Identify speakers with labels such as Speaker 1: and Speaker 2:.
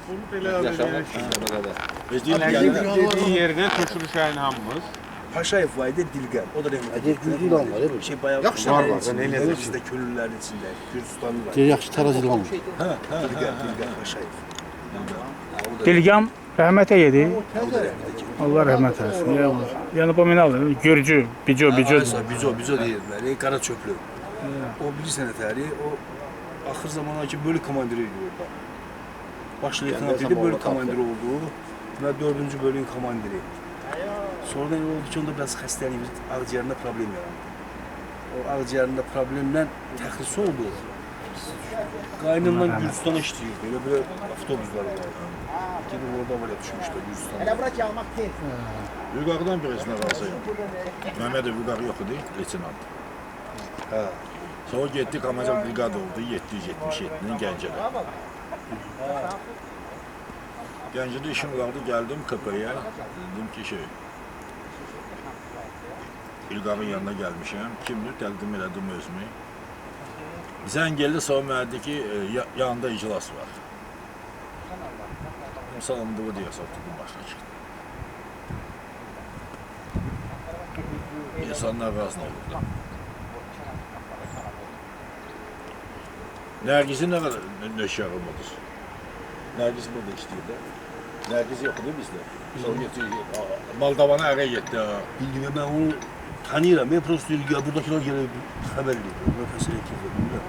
Speaker 1: Bunu belə
Speaker 2: Yaşamak
Speaker 1: öyrənir.
Speaker 2: bu kadar.
Speaker 1: Dediği yerine Toşuruşay'ın hamımız.
Speaker 3: Paşayev var idi Dilgər. O da
Speaker 4: Hadi gücü lan var, değil mi?
Speaker 3: Şey bayağı
Speaker 1: Yaxşı, var, var,
Speaker 3: içində,
Speaker 1: elə də
Speaker 3: bizdə köylülərin içində, Gürcistanlı var.
Speaker 4: Yaxşı tarazı lan var.
Speaker 3: Dilgər Paşayev.
Speaker 5: Dilgam rəhmətə yedi.
Speaker 3: O da rəhmətə getdi.
Speaker 5: Allah rəhmət eləsin. Ya Allah. Yəni nominal, Gürcü, Bico.
Speaker 3: Bico deyirlər. Qara çöplü. O bilirsən ətəri, o axır zamana ki bölük komandiri idi orada. Baş leytenant idi, bölük komandiri oldu və 4-cü bölüğün komandiri. Sonradan elə oldu ki, onda biraz xəstəliyimiz, ağciyərində problem yarandı. O ağciyərində problemlə təxris oldu. Qaynımdan Gürcistana işləyirdi, elə belə avtobuslar vardı. Gedib orada avariya düşmüşdü Gürcistana.
Speaker 2: Vüqaqdan birisine qalsayım. Məhməd Vüqaq yox idi, leytenant.
Speaker 3: Hə.
Speaker 2: Sonra getdik, Amacan brigada oldu, 777-nin Gəncədə. Gəncədə işim vardı, gəldim KP-yə, dedim ki İlqağın yanına gəlmişəm, kimdir, təqdim elədim özümü. Zəng gəldi, sonra mənə dedi ki, yanında iclas var. Salamda o deyəsə, oturdum başına çıxdım. İnsanlar razı olurdu. Nərgizin nə qədər nöşəği budur? Nərgiz burada işləyirdi. Nərgiz yoxdur bizdə. Sonra getdi, Moldovana ərə getdi.
Speaker 3: Bildim, mən onu tanıyıram. Ben prosto ilgiyə, buradakılar gəlib xəbər verir. Mən fəsilə etkildir, bilmirəm.